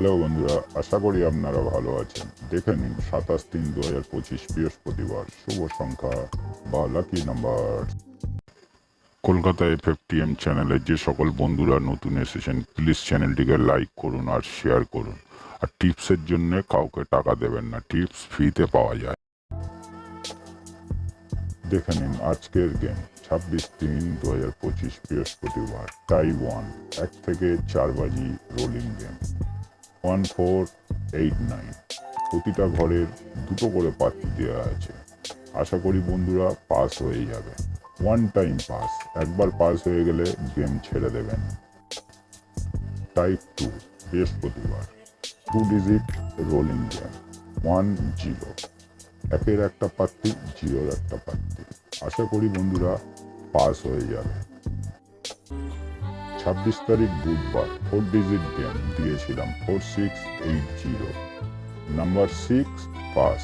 Hello বন্ধুরা, আশা করি আপনারা ভালো আছেন। দেখে নিন 27/3/2025 বৃহস্পতিবার শুভ সংখ্যা বা লাকি নাম্বার। কলকাতা FFTM চ্যানেলে যে সকল বন্ধুরা নতুন এসেছেন প্লিজ চ্যানেলটিকে লাইক করুন আর শেয়ার করুন। আর টিপসের জন্য কাউকে টাকা দেবেন না, টিপস ফ্রিতে পাওয়া যায়। দেখে নিন আজকের গেম 26/3/2025 বৃহস্পতিবার টাই 1 1 থেকে 4 বাজি রোলিং গেম 1489। প্রতিটা ঘরের দুটো করে পাত্তি দেওয়া আছে। আশা করি বন্ধুরা পাস হয়ে যাবে। ওয়ান টাইম পাস, একবার পাস হয়ে গেলে গেম ছেড়ে দেবেন। টাইপ 2 বৃহস্পতিবার 2 ডিজিট রোলিং গেম 10। একের একটা পাত্তি, জিরোর একটা পাত্তি। আশা করি বন্ধুরা পাস হয়ে যাবে। 26 তারিখ বুধবার 4 ডিজিট গেম দিয়েছিলাম 4680। Number 6 pass.